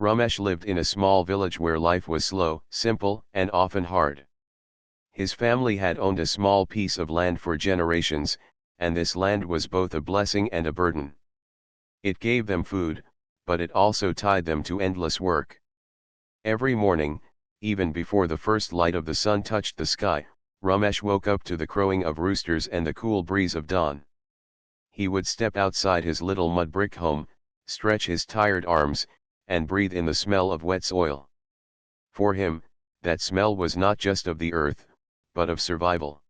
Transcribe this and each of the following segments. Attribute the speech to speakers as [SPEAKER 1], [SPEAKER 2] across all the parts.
[SPEAKER 1] Ramesh lived in a small village where life was slow, simple, and often hard. His family had owned a small piece of land for generations, and this land was both a blessing and a burden. It gave them food, but it also tied them to endless work. Every morning, even before the first light of the sun touched the sky, Ramesh woke up to the crowing of roosters and the cool breeze of dawn. He would step outside his little mud brick home, stretch his tired arms, and breathe in the smell of wet soil. For him, that smell was not just of the earth, but of survival.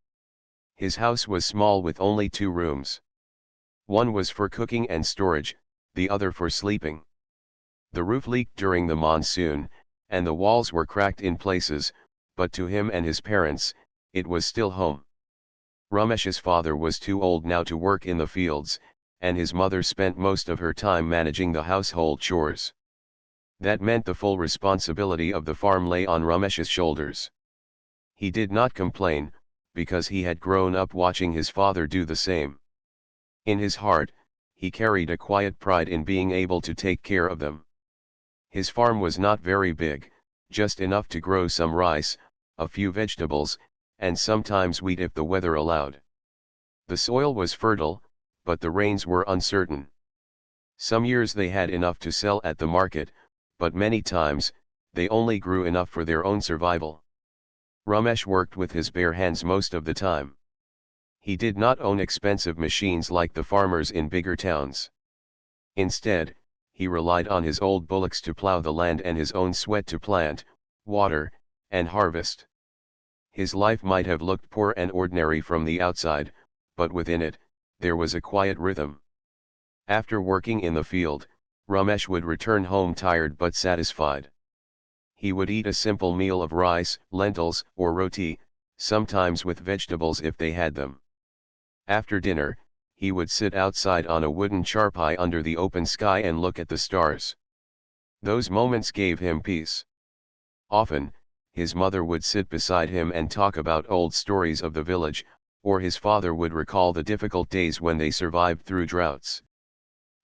[SPEAKER 1] His house was small with only 2 rooms. One was for cooking and storage, the other for sleeping. The roof leaked during the monsoon, and the walls were cracked in places, but to him and his parents, it was still home. Ramesh's father was too old now to work in the fields, and his mother spent most of her time managing the household chores. That meant the full responsibility of the farm lay on Ramesh's shoulders. He did not complain, because he had grown up watching his father do the same. In his heart, he carried a quiet pride in being able to take care of them. His farm was not very big, just enough to grow some rice, a few vegetables, and sometimes wheat if the weather allowed. The soil was fertile, but the rains were uncertain. Some years they had enough to sell at the market, but many times, they only grew enough for their own survival. Ramesh worked with his bare hands most of the time. He did not own expensive machines like the farmers in bigger towns. Instead, he relied on his old bullocks to plow the land and his own sweat to plant, water, and harvest. His life might have looked poor and ordinary from the outside, but within it, there was a quiet rhythm. After working in the field, Ramesh would return home tired but satisfied. He would eat a simple meal of rice, lentils, or roti, sometimes with vegetables if they had them. After dinner, he would sit outside on a wooden charpai under the open sky and look at the stars. Those moments gave him peace. Often, his mother would sit beside him and talk about old stories of the village, or his father would recall the difficult days when they survived through droughts.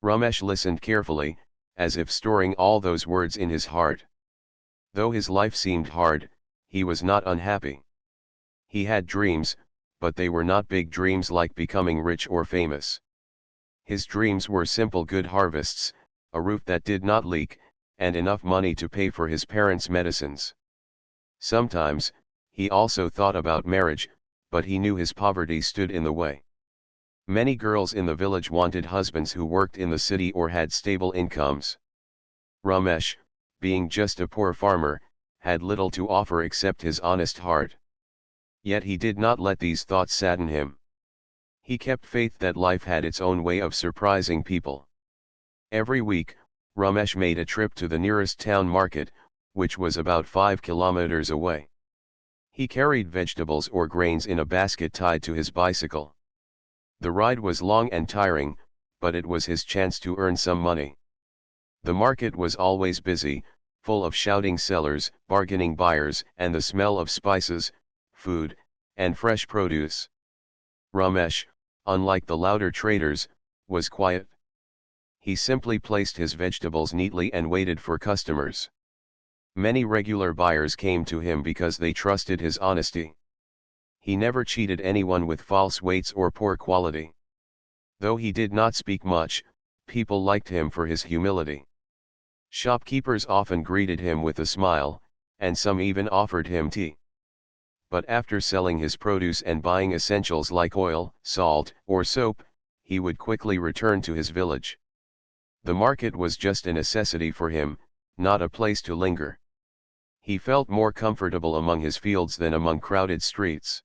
[SPEAKER 1] Ramesh listened carefully, as if storing all those words in his heart. Though his life seemed hard, he was not unhappy. He had dreams, but they were not big dreams like becoming rich or famous. His dreams were simple good harvests, a roof that did not leak, and enough money to pay for his parents' medicines. Sometimes, he also thought about marriage, but he knew his poverty stood in the way. Many girls in the village wanted husbands who worked in the city or had stable incomes. Ramesh, being just a poor farmer, had little to offer except his honest heart. Yet he did not let these thoughts sadden him. He kept faith that life had its own way of surprising people. Every week, Ramesh made a trip to the nearest town market, which was about 5 kilometers away. He carried vegetables or grains in a basket tied to his bicycle. The ride was long and tiring, but it was his chance to earn some money. The market was always busy, full of shouting sellers, bargaining buyers, and the smell of spices, food, and fresh produce. Ramesh, unlike the louder traders, was quiet. He simply placed his vegetables neatly and waited for customers. Many regular buyers came to him because they trusted his honesty. He never cheated anyone with false weights or poor quality. Though he did not speak much, people liked him for his humility. Shopkeepers often greeted him with a smile, and some even offered him tea. But after selling his produce and buying essentials like oil, salt, or soap, he would quickly return to his village. The market was just a necessity for him, not a place to linger. He felt more comfortable among his fields than among crowded streets.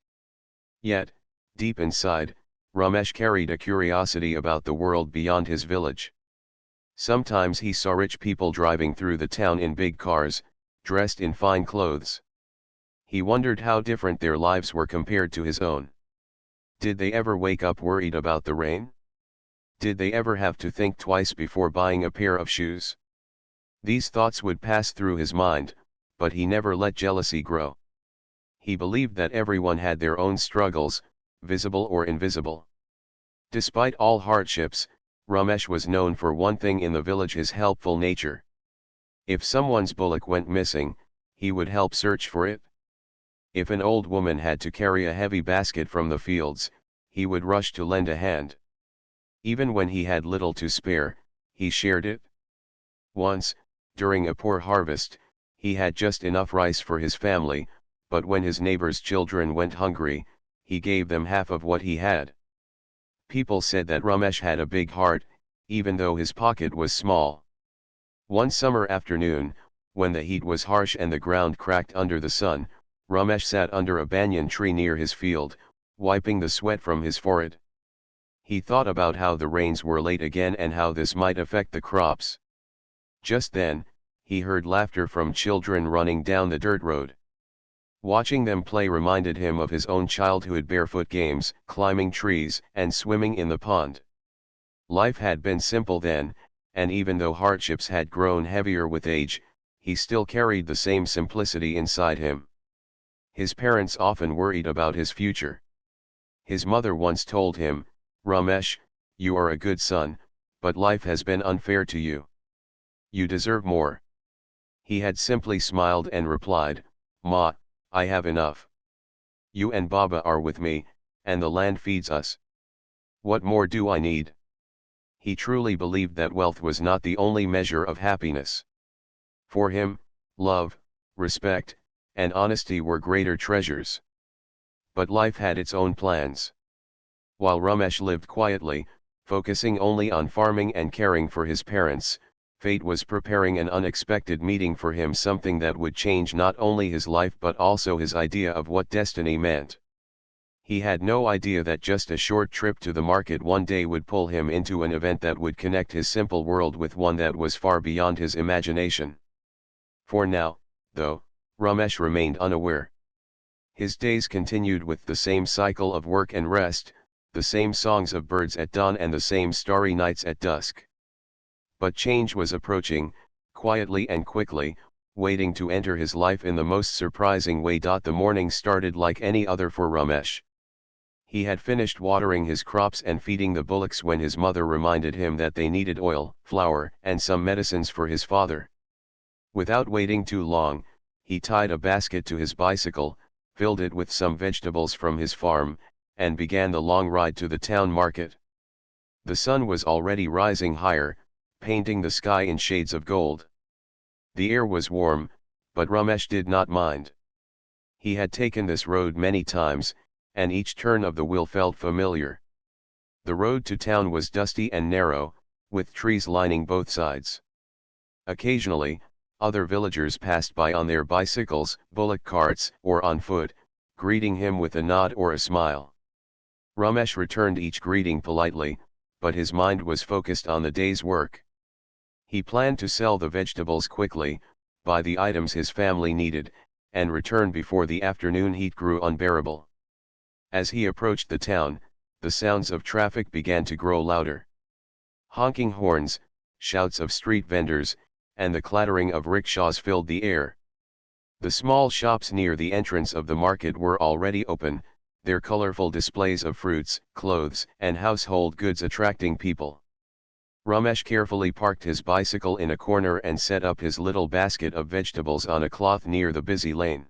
[SPEAKER 1] Yet, deep inside, Ramesh carried a curiosity about the world beyond his village. Sometimes he saw rich people driving through the town in big cars, dressed in fine clothes. He wondered how different their lives were compared to his own. Did they ever wake up worried about the rain? Did they ever have to think twice before buying a pair of shoes? These thoughts would pass through his mind, but he never let jealousy grow. He believed that everyone had their own struggles, visible or invisible. Despite all hardships, Ramesh was known for one thing in the village: his helpful nature. If someone's bullock went missing, he would help search for it. If an old woman had to carry a heavy basket from the fields, he would rush to lend a hand. Even when he had little to spare, he shared it. Once, during a poor harvest, he had just enough rice for his family, but when his neighbor's children went hungry, he gave them half of what he had. People said that Ramesh had a big heart, even though his pocket was small. One summer afternoon, when the heat was harsh and the ground cracked under the sun, Ramesh sat under a banyan tree near his field, wiping the sweat from his forehead. He thought about how the rains were late again and how this might affect the crops. Just then, he heard laughter from children running down the dirt road. Watching them play reminded him of his own childhood barefoot games, climbing trees, and swimming in the pond. Life had been simple then, and even though hardships had grown heavier with age, he still carried the same simplicity inside him. His parents often worried about his future. His mother once told him, "Ramesh, you are a good son, but life has been unfair to you. You deserve more." He had simply smiled and replied, "Ma, I have enough. You and Baba are with me, and the land feeds us. What more do I need?" He truly believed that wealth was not the only measure of happiness. For him, love, respect, and honesty were greater treasures. But life had its own plans. While Ramesh lived quietly, focusing only on farming and caring for his parents, fate was preparing an unexpected meeting for him, something that would change not only his life but also his idea of what destiny meant. He had no idea that just a short trip to the market one day would pull him into an event that would connect his simple world with one that was far beyond his imagination. For now, though, Ramesh remained unaware. His days continued with the same cycle of work and rest, the same songs of birds at dawn and the same starry nights at dusk. But change was approaching, quietly and quickly, waiting to enter his life in the most surprising way. The morning started like any other for Ramesh. He had finished watering his crops and feeding the bullocks when his mother reminded him that they needed oil, flour, and some medicines for his father. Without waiting too long, he tied a basket to his bicycle, filled it with some vegetables from his farm, and began the long ride to the town market. The sun was already rising higher, painting the sky in shades of gold. The air was warm, but Ramesh did not mind. He had taken this road many times, and each turn of the wheel felt familiar. The road to town was dusty and narrow, with trees lining both sides. Occasionally, other villagers passed by on their bicycles, bullock carts, or on foot, greeting him with a nod or a smile. Ramesh returned each greeting politely, but his mind was focused on the day's work. He planned to sell the vegetables quickly, buy the items his family needed, and return before the afternoon heat grew unbearable. As he approached the town, the sounds of traffic began to grow louder. Honking horns, shouts of street vendors, and the clattering of rickshaws filled the air. The small shops near the entrance of the market were already open, their colorful displays of fruits, clothes, and household goods attracting people. Ramesh carefully parked his bicycle in a corner and set up his little basket of vegetables on a cloth near the busy lane.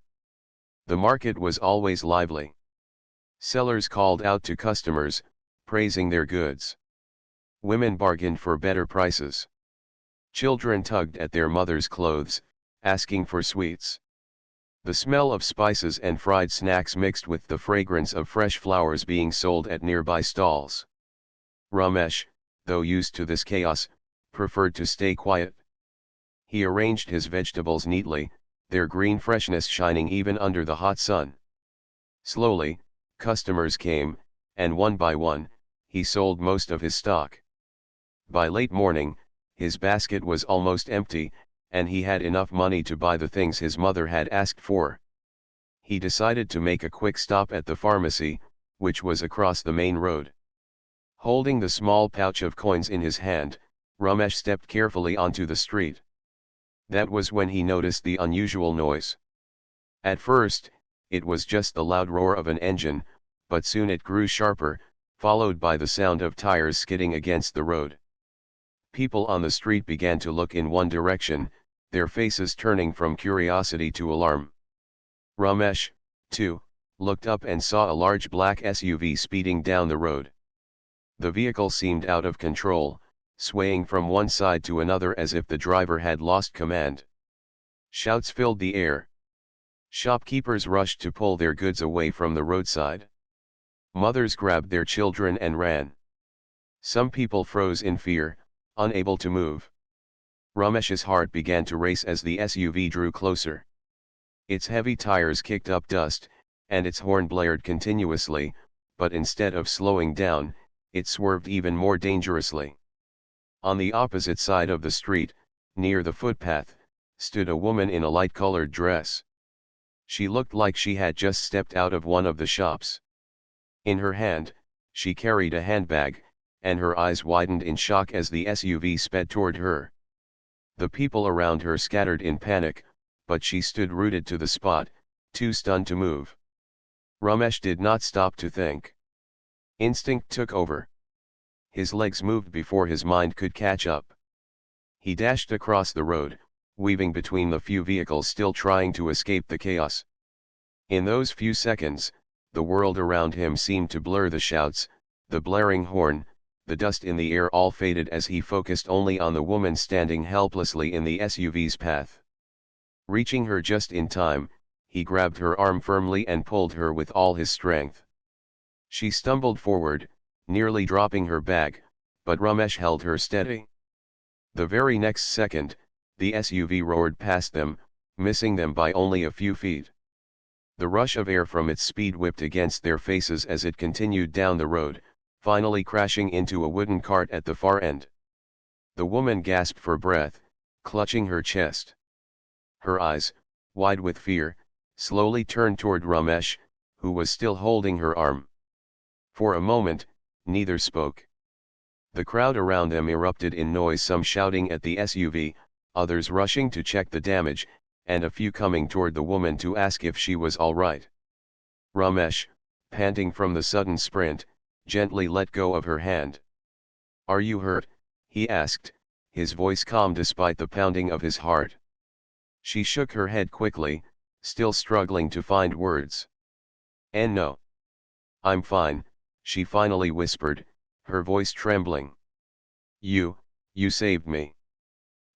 [SPEAKER 1] The market was always lively. Sellers called out to customers, praising their goods. Women bargained for better prices. Children tugged at their mothers' clothes, asking for sweets. The smell of spices and fried snacks mixed with the fragrance of fresh flowers being sold at nearby stalls. Ramesh, though used to this chaos, preferred to stay quiet. He arranged his vegetables neatly, their green freshness shining even under the hot sun. Slowly, customers came, and one by one, he sold most of his stock. By late morning, his basket was almost empty, and he had enough money to buy the things his mother had asked for. He decided to make a quick stop at the pharmacy, which was across the main road. Holding the small pouch of coins in his hand, Ramesh stepped carefully onto the street. That was when he noticed the unusual noise. At first, it was just the loud roar of an engine, but soon it grew sharper, followed by the sound of tires skidding against the road. People on the street began to look in one direction, their faces turning from curiosity to alarm. Ramesh, too, looked up and saw a large black SUV speeding down the road. The vehicle seemed out of control, swaying from one side to another as if the driver had lost command. Shouts filled the air. Shopkeepers rushed to pull their goods away from the roadside. Mothers grabbed their children and ran. Some people froze in fear, unable to move. Ramesh's heart began to race as the SUV drew closer. Its heavy tires kicked up dust, and its horn blared continuously, but instead of slowing down, it swerved even more dangerously. On the opposite side of the street, near the footpath, stood a woman in a light-colored dress. She looked like she had just stepped out of one of the shops. In her hand, she carried a handbag, and her eyes widened in shock as the SUV sped toward her. The people around her scattered in panic, but she stood rooted to the spot, too stunned to move. Ramesh did not stop to think. Instinct took over. His legs moved before his mind could catch up. He dashed across the road, weaving between the few vehicles still trying to escape the chaos. In those few seconds, the world around him seemed to blur. The shouts, the blaring horn, the dust in the air all faded as he focused only on the woman standing helplessly in the SUV's path. Reaching her just in time, he grabbed her arm firmly and pulled her with all his strength. She stumbled forward, nearly dropping her bag, but Ramesh held her steady. The very next second, the SUV roared past them, missing them by only a few feet. The rush of air from its speed whipped against their faces as it continued down the road, finally crashing into a wooden cart at the far end. The woman gasped for breath, clutching her chest. Her eyes, wide with fear, slowly turned toward Ramesh, who was still holding her arm. For a moment, neither spoke. The crowd around them erupted in noise, some shouting at the SUV, others rushing to check the damage, and a few coming toward the woman to ask if she was all right. Ramesh, panting from the sudden sprint, gently let go of her hand. "Are you hurt?" he asked, his voice calm despite the pounding of his heart. She shook her head quickly, still struggling to find words. "And no. I'm fine," she finally whispered, her voice trembling. You saved me."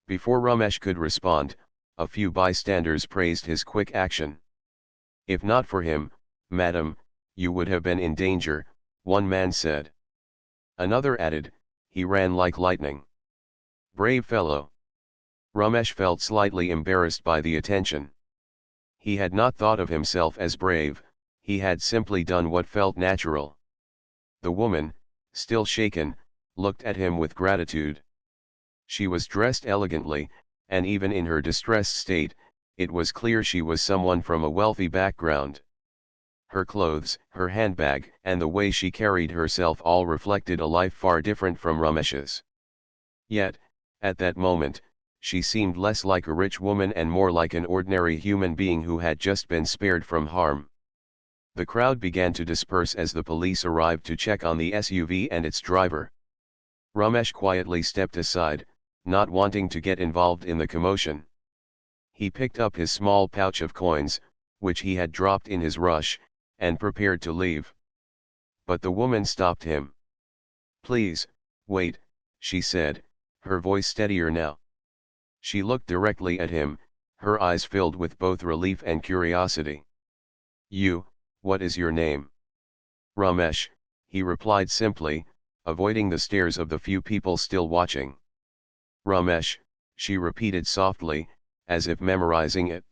[SPEAKER 1] Before Ramesh could respond, a few bystanders praised his quick action. "If not for him, madam, you would have been in danger," one man said. Another added, "He ran like lightning." "Brave fellow." Ramesh felt slightly embarrassed by the attention. He had not thought of himself as brave, he had simply done what felt natural. The woman, still shaken, looked at him with gratitude. She was dressed elegantly, and even in her distressed state, it was clear she was someone from a wealthy background. Her clothes, her handbag, and the way she carried herself all reflected a life far different from Ramesh's. Yet, at that moment, she seemed less like a rich woman and more like an ordinary human being who had just been spared from harm. The crowd began to disperse as the police arrived to check on the SUV and its driver. Ramesh quietly stepped aside, not wanting to get involved in the commotion. He picked up his small pouch of coins, which he had dropped in his rush, and prepared to leave. But the woman stopped him. "Please, wait," she said, her voice steadier now. She looked directly at him, her eyes filled with both relief and curiosity. What is your name?" "Ramesh," he replied simply, avoiding the stares of the few people still watching. "Ramesh," she repeated softly, as if memorizing it.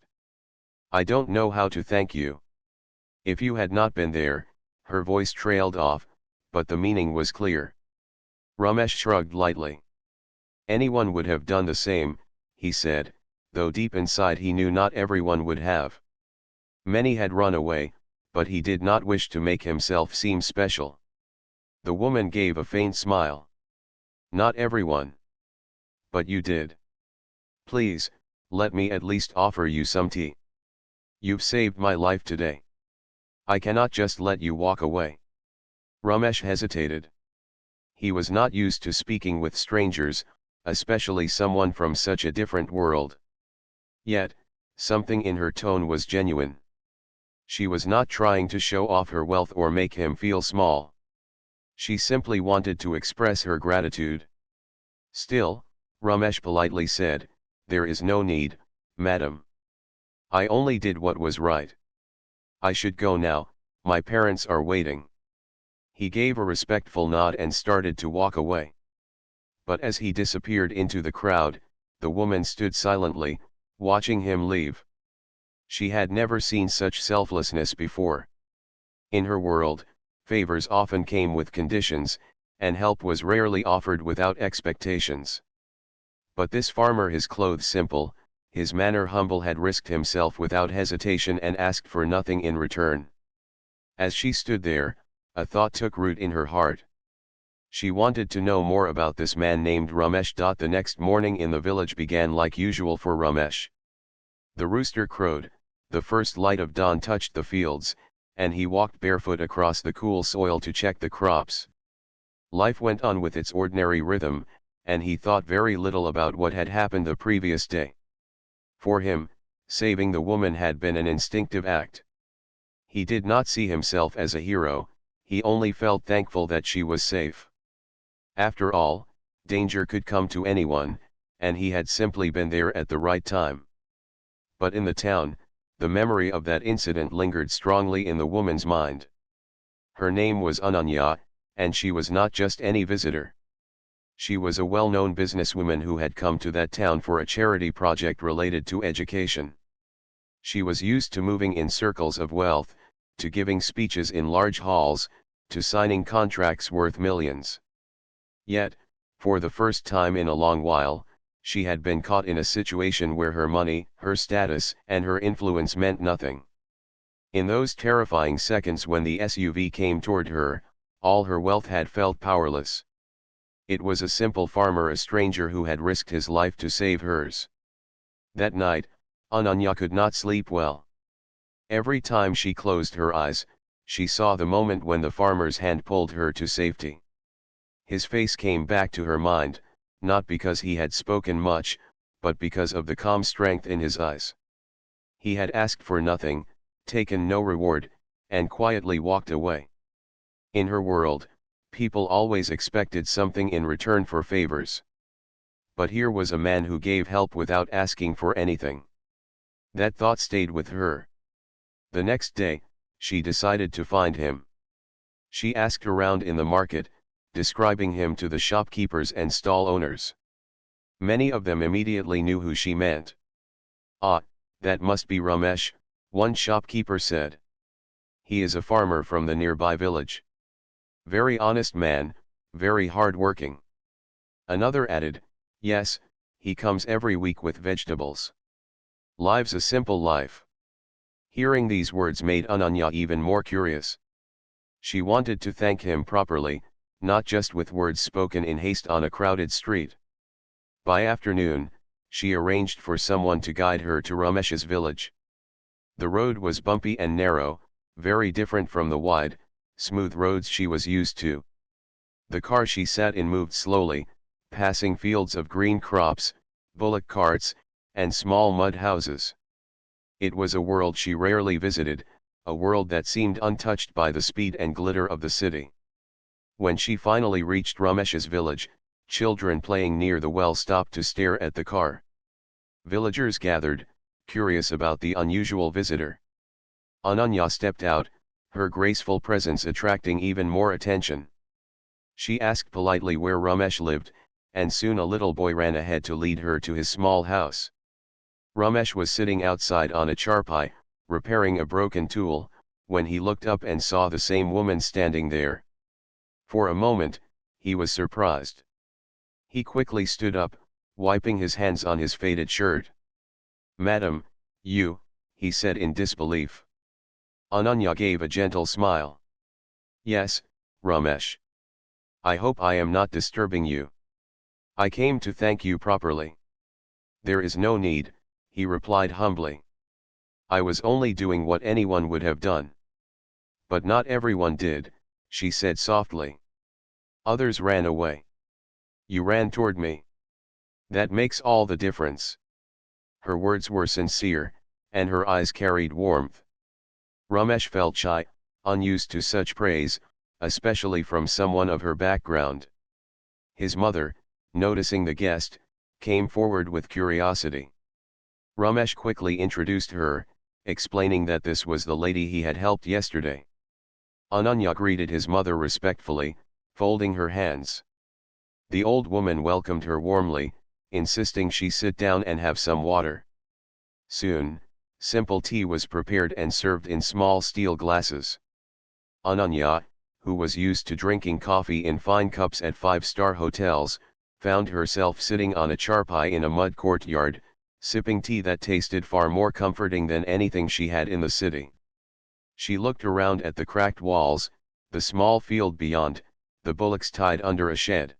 [SPEAKER 1] "I don't know how to thank you." "If you had not been there," her voice trailed off, but the meaning was clear. Ramesh shrugged lightly. "Anyone would have done the same," he said, though deep inside he knew not everyone would have. Many had run away, but he did not wish to make himself seem special. The woman gave a faint smile. "Not everyone. But you did. Please, let me at least offer you some tea. You've saved my life today. I cannot just let you walk away." Ramesh hesitated. He was not used to speaking with strangers, especially someone from such a different world. Yet, something in her tone was genuine. She was not trying to show off her wealth or make him feel small. She simply wanted to express her gratitude. Still, Ramesh politely said, "There is no need, madam. I only did what was right. I should go now, my parents are waiting." He gave a respectful nod and started to walk away. But as he disappeared into the crowd, the woman stood silently, watching him leave. She had never seen such selflessness before. In her world, favors often came with conditions, and help was rarely offered without expectations. But this farmer, his clothes simple, his manner humble, had risked himself without hesitation and asked for nothing in return. As she stood there, a thought took root in her heart. She wanted to know more about this man named Ramesh. The next morning in the village began like usual for Ramesh. The rooster crowed, the first light of dawn touched the fields, and he walked barefoot across the cool soil to check the crops. Life went on with its ordinary rhythm, and he thought very little about what had happened the previous day. For him, saving the woman had been an instinctive act. He did not see himself as a hero, he only felt thankful that she was safe. After all, danger could come to anyone, and he had simply been there at the right time. But in the town, the memory of that incident lingered strongly in the woman's mind. Her name was Ananya, and she was not just any visitor. She was a well-known businesswoman who had come to that town for a charity project related to education. She was used to moving in circles of wealth, to giving speeches in large halls, to signing contracts worth millions. Yet, for the first time in a long while, she had been caught in a situation where her money, her status, and her influence meant nothing. In those terrifying seconds when the SUV came toward her, all her wealth had felt powerless. It was a simple farmer, a stranger who had risked his life to save hers. That night, Ananya could not sleep well. Every time she closed her eyes, she saw the moment when the farmer's hand pulled her to safety. His face came back to her mind, not because he had spoken much, but because of the calm strength in his eyes. He had asked for nothing, taken no reward, and quietly walked away. In her world, people always expected something in return for favors. But here was a man who gave help without asking for anything. That thought stayed with her. The next day, she decided to find him. She asked around in the market, describing him to the shopkeepers and stall owners. Many of them immediately knew who she meant. "Ah, that must be Ramesh," one shopkeeper said. "He is a farmer from the nearby village. Very honest man, very hard-working." Another added, "Yes, he comes every week with vegetables. Lives a simple life." Hearing these words made Ananya even more curious. She wanted to thank him properly, not just with words spoken in haste on a crowded street. By afternoon, she arranged for someone to guide her to Ramesh's village. The road was bumpy and narrow, very different from the wide, smooth roads she was used to. The car she sat in moved slowly, passing fields of green crops, bullock carts, and small mud houses. It was a world she rarely visited, a world that seemed untouched by the speed and glitter of the city. When she finally reached Ramesh's village, children playing near the well stopped to stare at the car. Villagers gathered, curious about the unusual visitor. Ananya stepped out, her graceful presence attracting even more attention. She asked politely where Ramesh lived, and soon a little boy ran ahead to lead her to his small house. Ramesh was sitting outside on a charpai, repairing a broken tool, when he looked up and saw the same woman standing there. For a moment, he was surprised. He quickly stood up, wiping his hands on his faded shirt. "Madam, you," he said in disbelief. Ananya gave a gentle smile. "Yes, Ramesh. I hope I am not disturbing you. I came to thank you properly." "There is no need," he replied humbly. "I was only doing what anyone would have done." "But not everyone did," she said softly. "Others ran away. You ran toward me. That makes all the difference." Her words were sincere, and her eyes carried warmth. Ramesh felt shy, unused to such praise, especially from someone of her background. His mother, noticing the guest, came forward with curiosity. Ramesh quickly introduced her, explaining that this was the lady he had helped yesterday. Ananya greeted his mother respectfully, folding her hands. The old woman welcomed her warmly, insisting she sit down and have some water. Soon, simple tea was prepared and served in small steel glasses. Ananya, who was used to drinking coffee in fine cups at five-star hotels, found herself sitting on a charpai in a mud courtyard, sipping tea that tasted far more comforting than anything she had in the city. She looked around at the cracked walls, the small field beyond, the bullocks tied under a shed.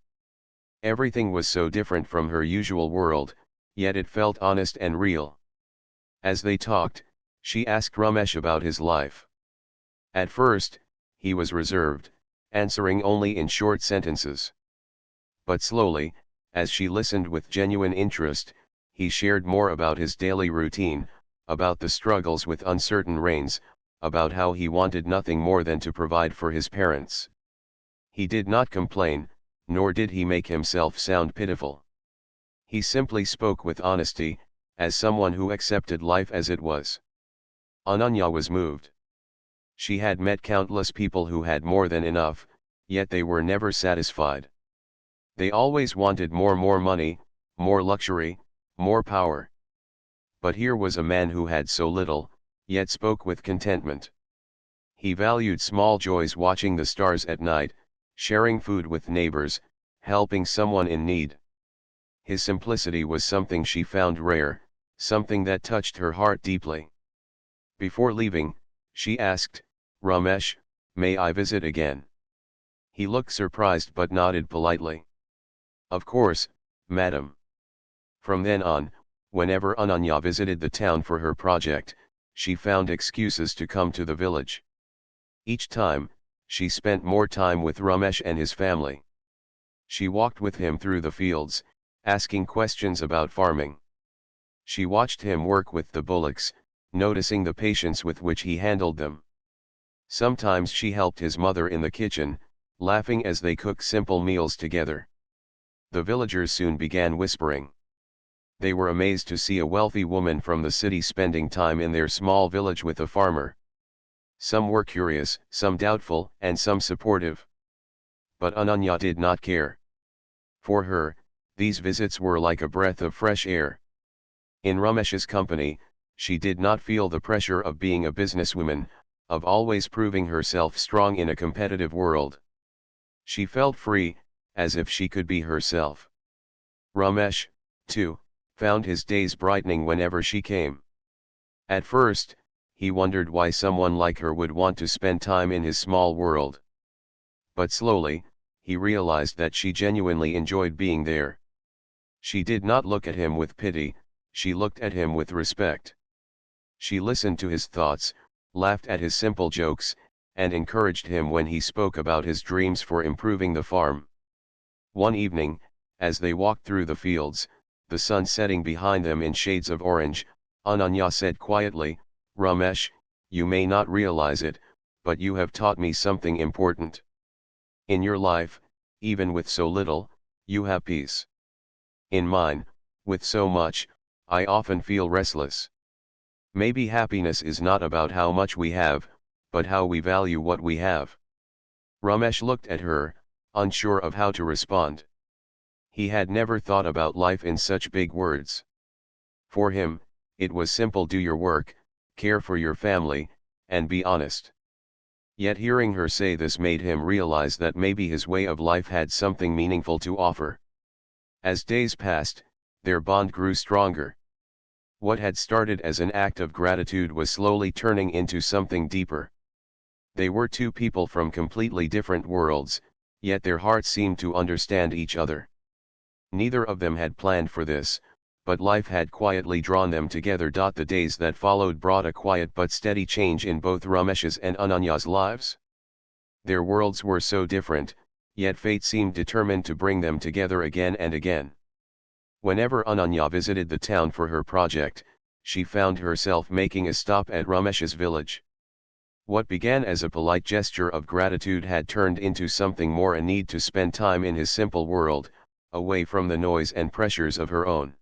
[SPEAKER 1] Everything was so different from her usual world, yet it felt honest and real. As they talked, she asked Ramesh about his life. At first, he was reserved, answering only in short sentences. But slowly, as she listened with genuine interest, he shared more about his daily routine, about the struggles with uncertain rains, about how he wanted nothing more than to provide for his parents. He did not complain, nor did he make himself sound pitiful. He simply spoke with honesty, as someone who accepted life as it was. Ananya was moved. She had met countless people who had more than enough, yet they were never satisfied. They always wanted more money, more luxury, more power. But here was a man who had so little, yet spoke with contentment. He valued small joys, watching the stars at night, sharing food with neighbors, helping someone in need. His simplicity was something she found rare, something that touched her heart deeply. Before leaving, she asked, "Ramesh, may I visit again?" He looked surprised but nodded politely. "Of course, madam." From then on, whenever Ananya visited the town for her project, she found excuses to come to the village. Each time, she spent more time with Ramesh and his family. She walked with him through the fields, asking questions about farming. She watched him work with the bullocks, noticing the patience with which he handled them. Sometimes she helped his mother in the kitchen, laughing as they cooked simple meals together. The villagers soon began whispering. They were amazed to see a wealthy woman from the city spending time in their small village with a farmer. Some were curious, some doubtful, and some supportive. But Ananya did not care. For her, these visits were like a breath of fresh air. In Ramesh's company, she did not feel the pressure of being a businesswoman, of always proving herself strong in a competitive world. She felt free, as if she could be herself. Ramesh, too, found his days brightening whenever she came. At first, he wondered why someone like her would want to spend time in his small world. But slowly, he realized that she genuinely enjoyed being there. She did not look at him with pity, she looked at him with respect. She listened to his thoughts, laughed at his simple jokes, and encouraged him when he spoke about his dreams for improving the farm. One evening, as they walked through the fields, the sun setting behind them in shades of orange, Ananya said quietly, "Ramesh, you may not realize it, but you have taught me something important. In your life, even with so little, you have peace. In mine, with so much, I often feel restless. Maybe happiness is not about how much we have, but how we value what we have." Ramesh looked at her, unsure of how to respond. He had never thought about life in such big words. For him, it was simple: do your work, care for your family, and be honest. Yet hearing her say this made him realize that maybe his way of life had something meaningful to offer. As days passed, their bond grew stronger. What had started as an act of gratitude was slowly turning into something deeper. They were two people from completely different worlds, yet their hearts seemed to understand each other. Neither of them had planned for this, but life had quietly drawn them together. The days that followed brought a quiet but steady change in both Ramesh's and Ananya's lives. Their worlds were so different, yet fate seemed determined to bring them together again and again. Whenever Ananya visited the town for her project, she found herself making a stop at Ramesh's village. What began as a polite gesture of gratitude had turned into something more, a need to spend time in his simple world, away from the noise and pressures of her own.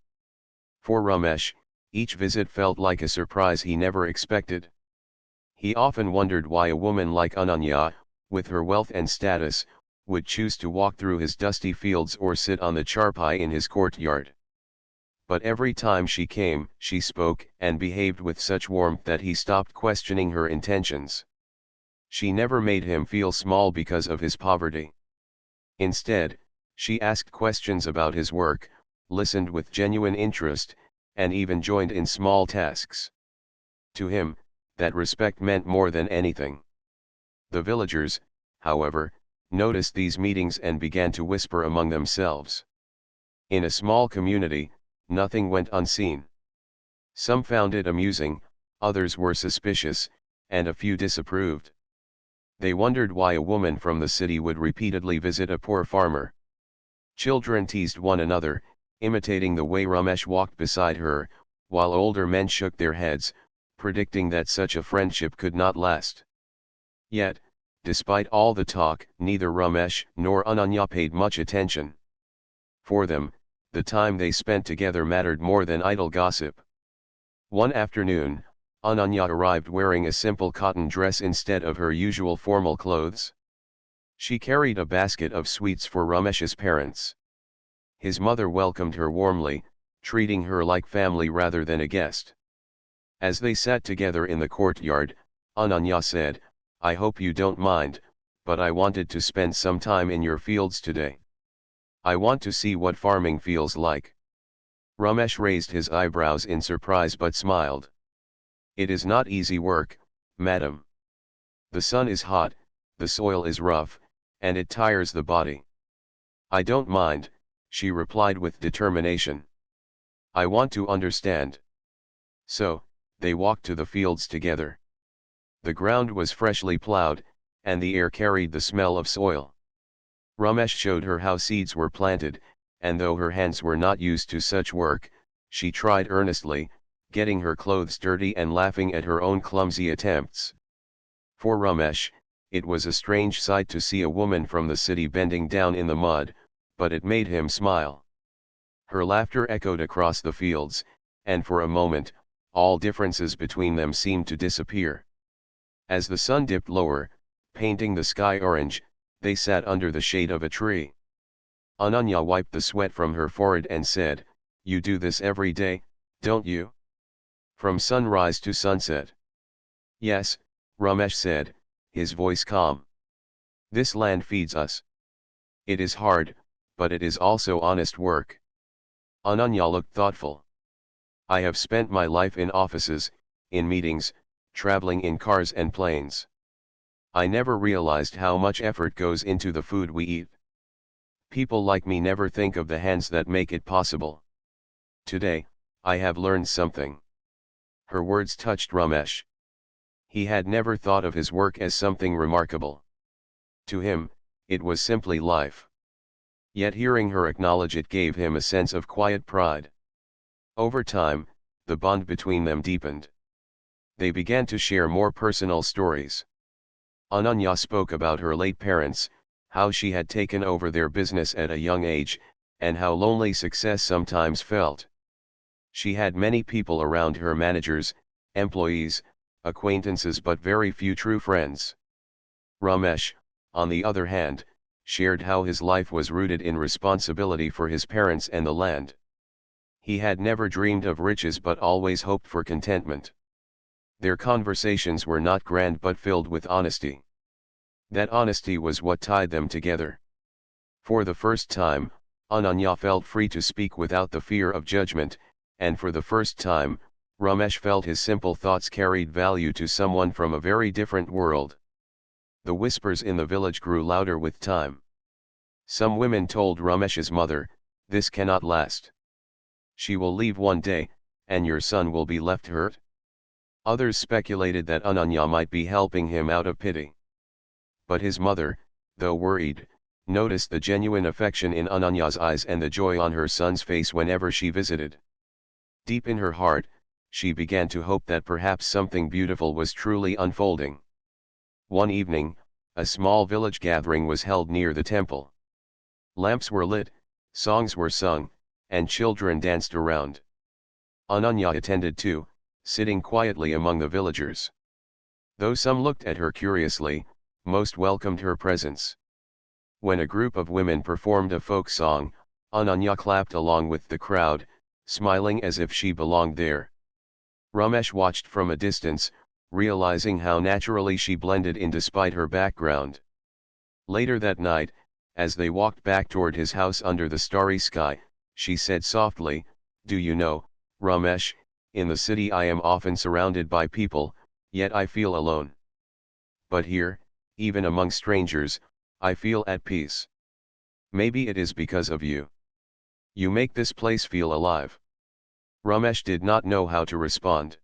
[SPEAKER 1] For Ramesh, each visit felt like a surprise he never expected. He often wondered why a woman like Ananya, with her wealth and status, would choose to walk through his dusty fields or sit on the charpai in his courtyard. But every time she came, she spoke and behaved with such warmth that he stopped questioning her intentions. She never made him feel small because of his poverty. Instead, she asked questions about his work, listened with genuine interest, and even joined in small tasks. To him, that respect meant more than anything. The villagers, however, noticed these meetings and began to whisper among themselves. In a small community, nothing went unseen. Some found it amusing, others were suspicious, and a few disapproved. They wondered why a woman from the city would repeatedly visit a poor farmer. Children teased one another, imitating the way Ramesh walked beside her, while older men shook their heads, predicting that such a friendship could not last. Yet, despite all the talk, neither Ramesh nor Ananya paid much attention. For them, the time they spent together mattered more than idle gossip. One afternoon, Ananya arrived wearing a simple cotton dress instead of her usual formal clothes. She carried a basket of sweets for Ramesh's parents. His mother welcomed her warmly, treating her like family rather than a guest. As they sat together in the courtyard, Ananya said, "I hope you don't mind, but I wanted to spend some time in your fields today. I want to see what farming feels like." Ramesh raised his eyebrows in surprise but smiled. "It is not easy work, madam. The sun is hot, the soil is rough, and it tires the body." "I don't mind," she replied with determination. "I want to understand." So, they walked to the fields together. The ground was freshly plowed, and the air carried the smell of soil. Ramesh showed her how seeds were planted, and though her hands were not used to such work, she tried earnestly, getting her clothes dirty and laughing at her own clumsy attempts. For Ramesh, it was a strange sight to see a woman from the city bending down in the mud, but it made him smile. Her laughter echoed across the fields, and for a moment, all differences between them seemed to disappear. As the sun dipped lower, painting the sky orange, they sat under the shade of a tree. Ananya wiped the sweat from her forehead and said, "You do this every day, don't you? From sunrise to sunset?" "Yes," Ramesh said, his voice calm. "This land feeds us. It is hard, but it is also honest work." Ananya looked thoughtful. "I have spent my life in offices, in meetings, traveling in cars and planes. I never realized how much effort goes into the food we eat. People like me never think of the hands that make it possible. Today, I have learned something." Her words touched Ramesh. He had never thought of his work as something remarkable. To him, it was simply life. Yet hearing her acknowledge it gave him a sense of quiet pride. Over time, the bond between them deepened. They began to share more personal stories. Ananya spoke about her late parents, how she had taken over their business at a young age, and how lonely success sometimes felt. She had many people around her: managers, employees, acquaintances, but very few true friends. Ramesh, on the other hand, shared how his life was rooted in responsibility for his parents and the land. He had never dreamed of riches but always hoped for contentment. Their conversations were not grand but filled with honesty. That honesty was what tied them together. For the first time, Ananya felt free to speak without the fear of judgment, and for the first time, Ramesh felt his simple thoughts carried value to someone from a very different world. The whispers in the village grew louder with time. Some women told Ramesh's mother, "This cannot last. She will leave one day, and your son will be left hurt." Others speculated that Ananya might be helping him out of pity. But his mother, though worried, noticed the genuine affection in Ananya's eyes and the joy on her son's face whenever she visited. Deep in her heart, she began to hope that perhaps something beautiful was truly unfolding. One evening, a small village gathering was held near the temple. Lamps were lit, songs were sung, and children danced around. Ananya attended too, sitting quietly among the villagers. Though some looked at her curiously, most welcomed her presence. When a group of women performed a folk song, Ananya clapped along with the crowd, smiling as if she belonged there. Ramesh watched from a distance, realizing how naturally she blended in despite her background. Later that night, as they walked back toward his house under the starry sky, she said softly, "Do you know, Ramesh, in the city I am often surrounded by people, yet I feel alone. But here, even among strangers, I feel at peace. Maybe it is because of you. You make this place feel alive." Ramesh did not know how to respond.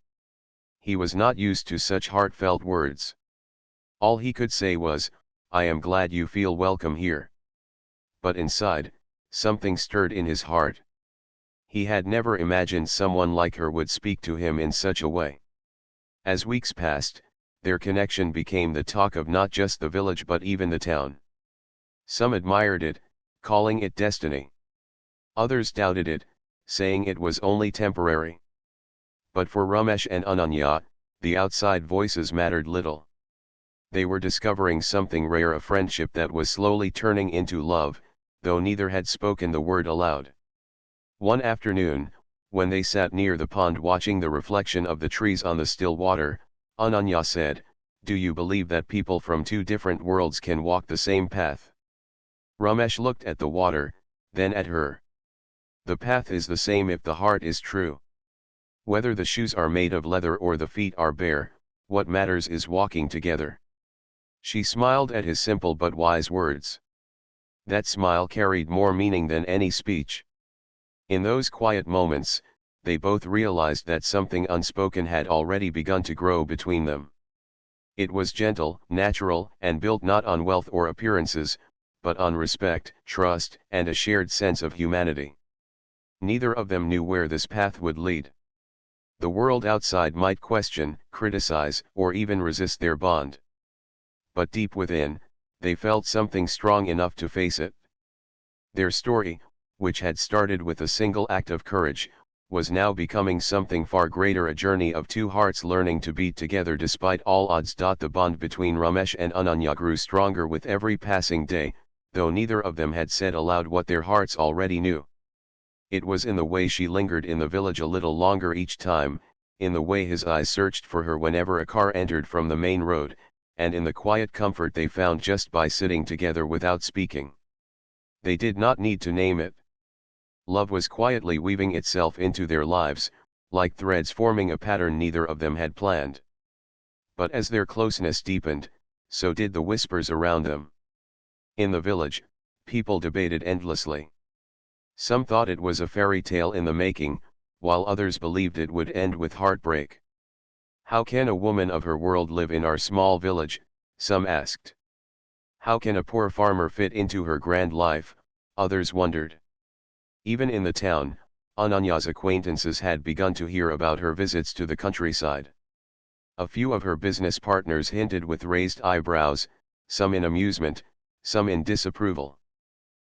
[SPEAKER 1] He was not used to such heartfelt words. All he could say was, "I am glad you feel welcome here." But inside, something stirred in his heart. He had never imagined someone like her would speak to him in such a way. As weeks passed, their connection became the talk of not just the village but even the town. Some admired it, calling it destiny. Others doubted it, saying it was only temporary. But for Ramesh and Ananya, the outside voices mattered little. They were discovering something rare, a friendship that was slowly turning into love, though neither had spoken the word aloud. One afternoon, when they sat near the pond watching the reflection of the trees on the still water, Ananya said, "Do you believe that people from two different worlds can walk the same path?" Ramesh looked at the water, then at her. "The path is the same if the heart is true. Whether the shoes are made of leather or the feet are bare, what matters is walking together." She smiled at his simple but wise words. That smile carried more meaning than any speech. In those quiet moments, they both realized that something unspoken had already begun to grow between them. It was gentle, natural, and built not on wealth or appearances, but on respect, trust, and a shared sense of humanity. Neither of them knew where this path would lead. The world outside might question, criticize, or even resist their bond. But deep within, they felt something strong enough to face it. Their story, which had started with a single act of courage, was now becoming something far greater, a journey of two hearts learning to beat together despite all odds. The bond between Ramesh and Ananya grew stronger with every passing day, though neither of them had said aloud what their hearts already knew. It was in the way she lingered in the village a little longer each time, in the way his eyes searched for her whenever a car entered from the main road, and in the quiet comfort they found just by sitting together without speaking. They did not need to name it. Love was quietly weaving itself into their lives, like threads forming a pattern neither of them had planned. But as their closeness deepened, so did the whispers around them. In the village, people debated endlessly. Some thought it was a fairy tale in the making, while others believed it would end with heartbreak. "How can a woman of her world live in our small village?" some asked. "How can a poor farmer fit into her grand life?" others wondered. Even in the town, Ananya's acquaintances had begun to hear about her visits to the countryside. A few of her business partners hinted with raised eyebrows, some in amusement, some in disapproval.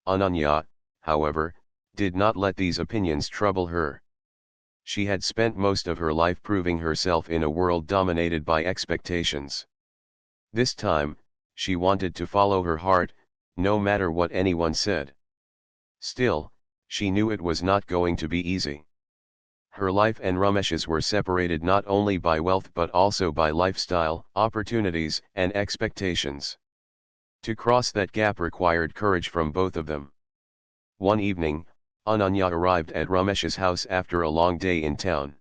[SPEAKER 1] Ananya, however, did not let these opinions trouble her. She had spent most of her life proving herself in a world dominated by expectations. This time, she wanted to follow her heart, no matter what anyone said. Still, she knew it was not going to be easy. Her life and Ramesh's were separated not only by wealth but also by lifestyle, opportunities, and expectations. To cross that gap required courage from both of them. One evening, Ananya arrived at Ramesh's house after a long day in town.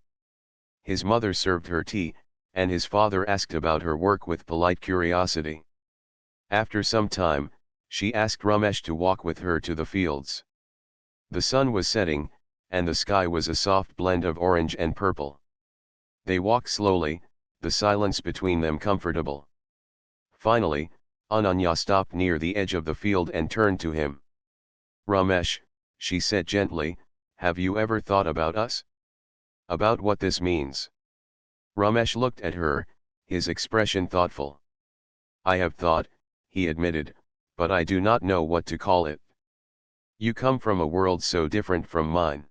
[SPEAKER 1] His mother served her tea, and his father asked about her work with polite curiosity. After some time, she asked Ramesh to walk with her to the fields. The sun was setting, and the sky was a soft blend of orange and purple. They walked slowly, the silence between them comfortable. Finally, Ananya stopped near the edge of the field and turned to him. Ramesh, she said gently, have you ever thought about us? About what this means? Ramesh looked at her, his expression thoughtful. I have thought, he admitted, but I do not know what to call it. You come from a world so different from mine.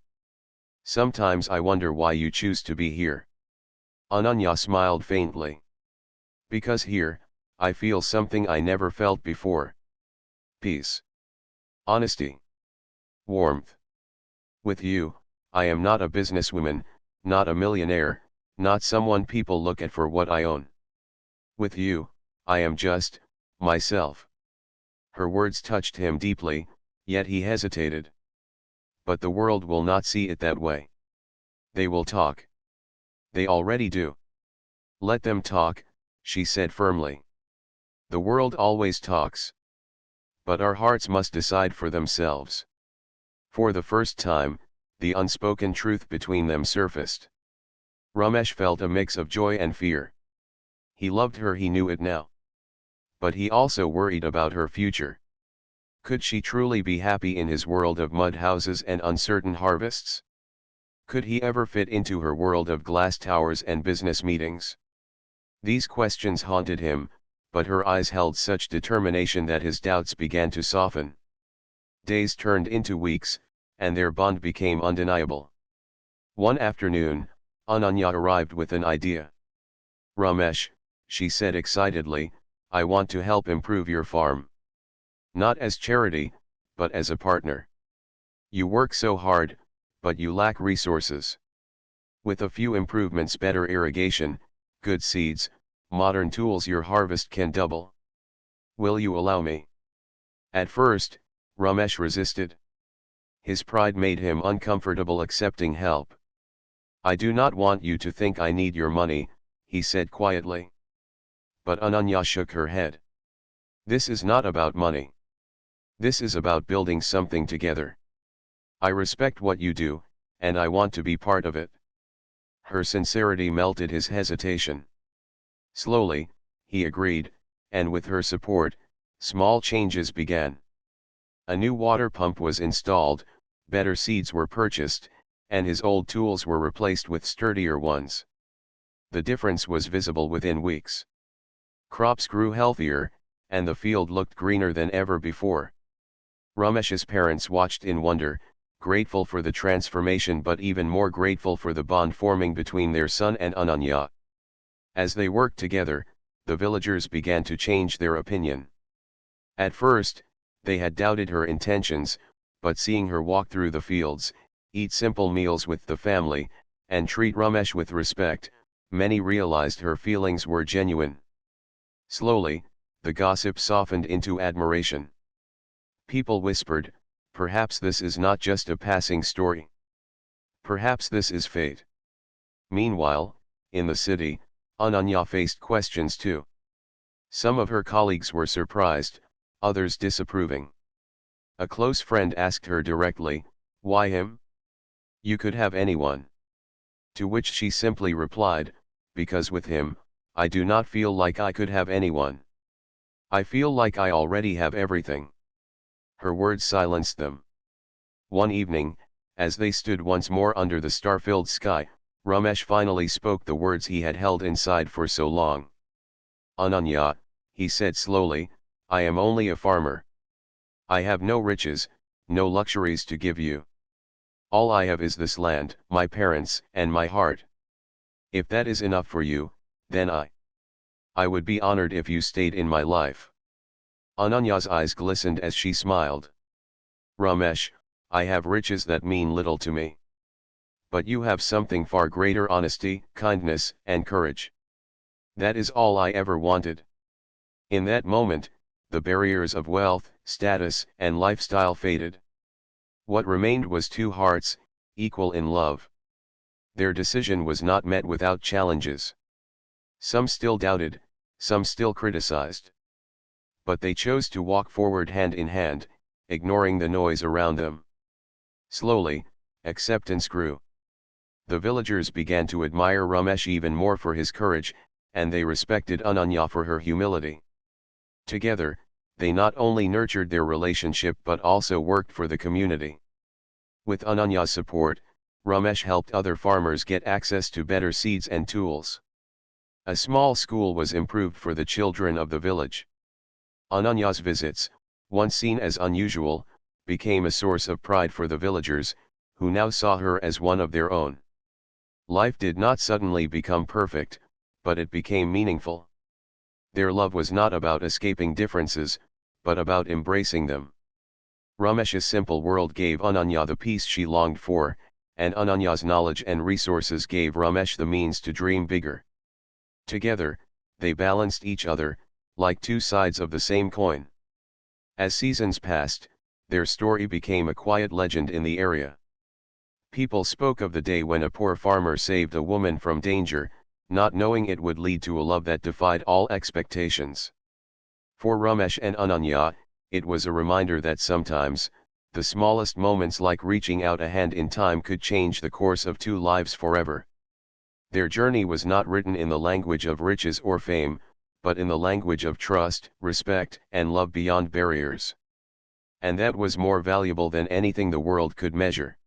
[SPEAKER 1] Sometimes I wonder why you choose to be here. Ananya smiled faintly. Because here, I feel something I never felt before. Peace. Honesty. Warmth. With you, I am not a businesswoman, not a millionaire, not someone people look at for what I own. With you, I am just, myself. Her words touched him deeply, yet he hesitated. But the world will not see it that way. They will talk. They already do. Let them talk, she said firmly. The world always talks. But our hearts must decide for themselves. For the first time, the unspoken truth between them surfaced. Ramesh felt a mix of joy and fear. He loved her, he knew it now. But he also worried about her future. Could she truly be happy in his world of mud houses and uncertain harvests? Could he ever fit into her world of glass towers and business meetings? These questions haunted him, but her eyes held such determination that his doubts began to soften. Days turned into weeks, and their bond became undeniable. One afternoon, Ananya arrived with an idea. Ramesh, she said excitedly, I want to help improve your farm. Not as charity, but as a partner. You work so hard, but you lack resources. With a few improvements, better irrigation, good seeds, modern tools, your harvest can double. Will you allow me? At first, Ramesh resisted. His pride made him uncomfortable accepting help. I do not want you to think I need your money, he said quietly. But Ananya shook her head. This is not about money. This is about building something together. I respect what you do, and I want to be part of it. Her sincerity melted his hesitation. Slowly, he agreed, and with her support, small changes began. A new water pump was installed, better seeds were purchased, and his old tools were replaced with sturdier ones. The difference was visible within weeks. Crops grew healthier, and the field looked greener than ever before. Ramesh's parents watched in wonder, grateful for the transformation but even more grateful for the bond forming between their son and Ananya. As they worked together, the villagers began to change their opinion. At first, they had doubted her intentions, but seeing her walk through the fields, eat simple meals with the family, and treat Ramesh with respect, many realized her feelings were genuine. Slowly, the gossip softened into admiration. People whispered, perhaps this is not just a passing story. Perhaps this is fate. Meanwhile, in the city, Ananya faced questions too. Some of her colleagues were surprised, others disapproving. A close friend asked her directly, why him? You could have anyone. To which she simply replied, because with him, I do not feel like I could have anyone. I feel like I already have everything. Her words silenced them. One evening, as they stood once more under the star-filled sky, Ramesh finally spoke the words he had held inside for so long. Ananya, he said slowly, I am only a farmer. I have no riches, no luxuries to give you. All I have is this land, my parents, and my heart. If that is enough for you, then I would be honored if you stayed in my life. Ananya's eyes glistened as she smiled. Ramesh, I have riches that mean little to me. But you have something far greater: honesty, kindness, and courage. That is all I ever wanted. In that moment, the barriers of wealth, status, and lifestyle faded. What remained was two hearts, equal in love. Their decision was not met without challenges. Some still doubted, some still criticized. But they chose to walk forward hand in hand, ignoring the noise around them. Slowly, acceptance grew. The villagers began to admire Ramesh even more for his courage, and they respected Ananya for her humility. Together, they not only nurtured their relationship but also worked for the community. With Ananya's support, Ramesh helped other farmers get access to better seeds and tools. A small school was improved for the children of the village. Ananya's visits, once seen as unusual, became a source of pride for the villagers, who now saw her as one of their own. Life did not suddenly become perfect, but it became meaningful. Their love was not about escaping differences, but about embracing them. Ramesh's simple world gave Ananya the peace she longed for, and Ananya's knowledge and resources gave Ramesh the means to dream bigger. Together, they balanced each other, like two sides of the same coin. As seasons passed, their story became a quiet legend in the area. People spoke of the day when a poor farmer saved a woman from danger, not knowing it would lead to a love that defied all expectations. For Ramesh and Ananya, it was a reminder that sometimes, the smallest moments like reaching out a hand in time could change the course of two lives forever. Their journey was not written in the language of riches or fame, but in the language of trust, respect, and love beyond barriers. And that was more valuable than anything the world could measure.